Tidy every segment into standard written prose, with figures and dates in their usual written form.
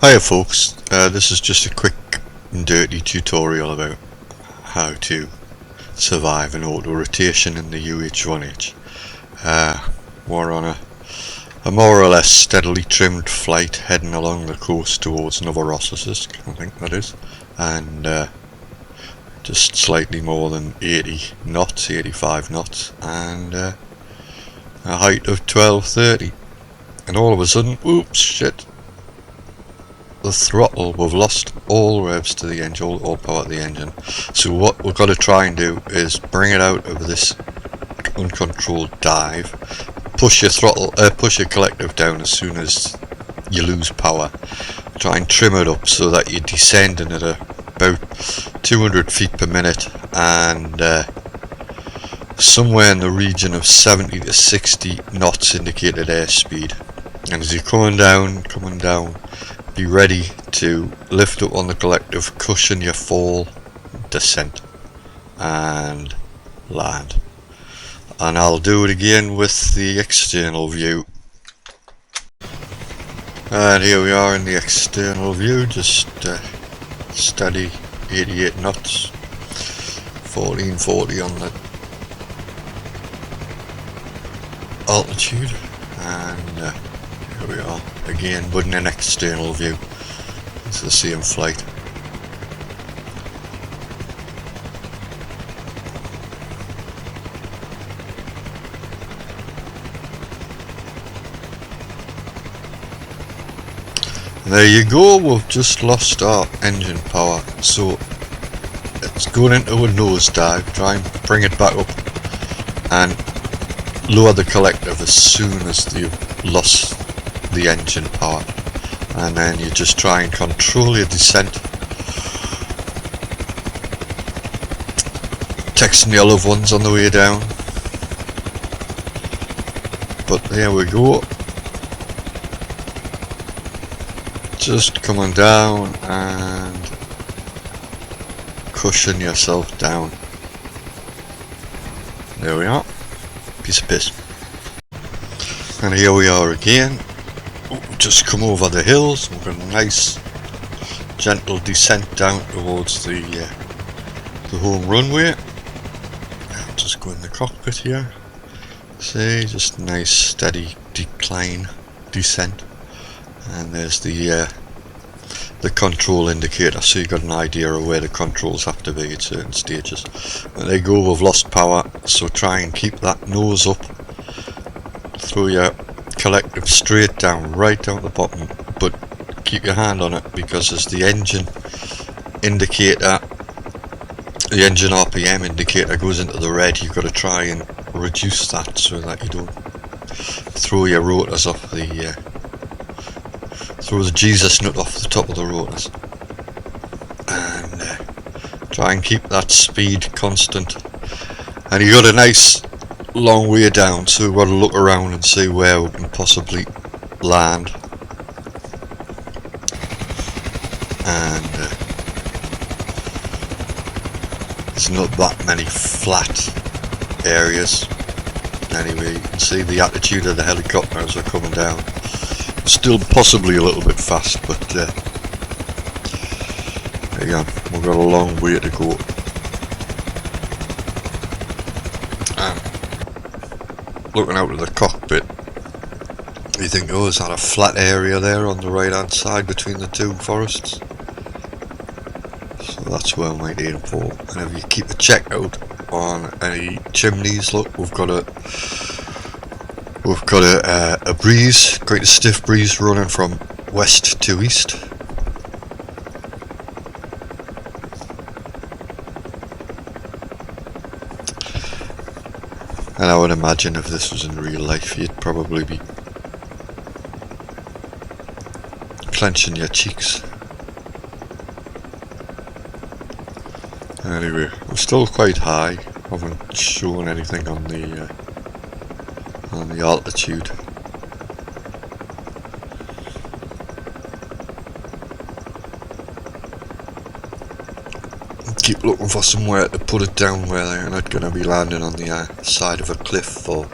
Hiya folks, this is just a quick and dirty tutorial about how to survive an auto-rotation in the UH-1H. We're on a more or less steadily trimmed flight heading along the coast towards Novorossiysk, I think that is, and just slightly more than 80 knots, 85 knots, and a height of 1230, and all of a sudden, oops, shit, the throttle, we've lost all revs to the engine, all power to the engine. So what we've got to try and do is bring it out of this uncontrolled dive, push your throttle, push your collective down as soon as you lose power, try and trim it up so that you're descending at about 200 feet per minute and somewhere in the region of 70 to 60 knots indicated airspeed. And as you're coming down, be ready to lift up on the collective, cushion your fall, descent, and land. And I'll do it again with the external view. And here we are in the external view, just steady 88 knots, 1440 on the altitude, and here we are again, but in an external view. It's the same flight. There you go, we've just lost our engine power, so it's going into a nosedive. Try and bring it back up and lower the collective as soon as you've lost the engine power, and then you just try and control your descent, texting your loved ones on the way down. But there we go, just coming down and cushion yourself down. There we are, piece of piss. And here we are again. Just come over the hills. We've got a nice gentle descent down towards the home runway. I'll just go in the cockpit here. See, just nice steady decline descent, and there's the control indicator, so you've got an idea of where the controls have to be at certain stages. And there you go, we've lost power, so try and keep that nose up, throw your collective straight down, right down at the bottom, but keep your hand on it, because as the engine indicator, the engine RPM indicator goes into the red, you've got to try and reduce that so that you don't throw your rotors off the throw the Jesus nut off the top of the rotors, and try and keep that speed constant. And you got a nice long way down, so we've got to look around and see where we can possibly land. And there's not that many flat areas. Anyway, you can see the attitude of the helicopter as we're coming down. Still possibly a little bit fast, but again, we've got a long way to go. Looking out of the cockpit, you think, oh, is that a flat area there on the right hand side between the two forests? So that's where I might aim for. And if you keep a check out on any chimneys, look, we've got a breeze, quite a stiff breeze running from west to east. And I would imagine if this was in real life, you'd probably be clenching your cheeks. Anyway, we're still quite high. Haven't shown anything on the altitude. Keep looking for somewhere to put it down where they're not going to be landing on the side of a cliff or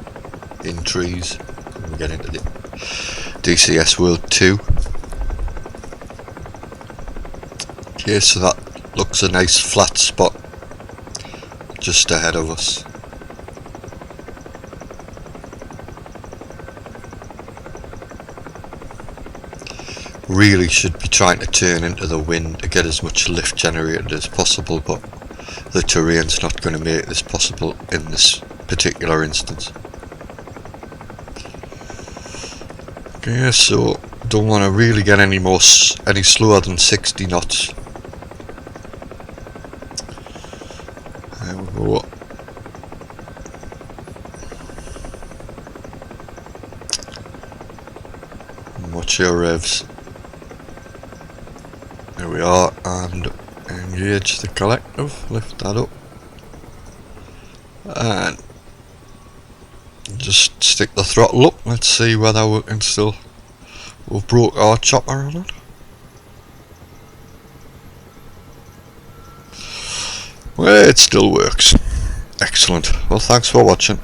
in trees when we get into the DCS World 2. Okay, so that looks a nice flat spot just ahead of us. Really should be trying to turn into the wind to get as much lift generated as possible, but the terrain's not going to make this possible in this particular instance. Okay, so don't want to really get any slower than 60 knots. There we go. Watch your revs. There we are, and engage the collective, lift that up, and just stick the throttle up. Let's see whether we can still, we've broke our chopper or not. Well, it still works. Excellent. Well, thanks for watching.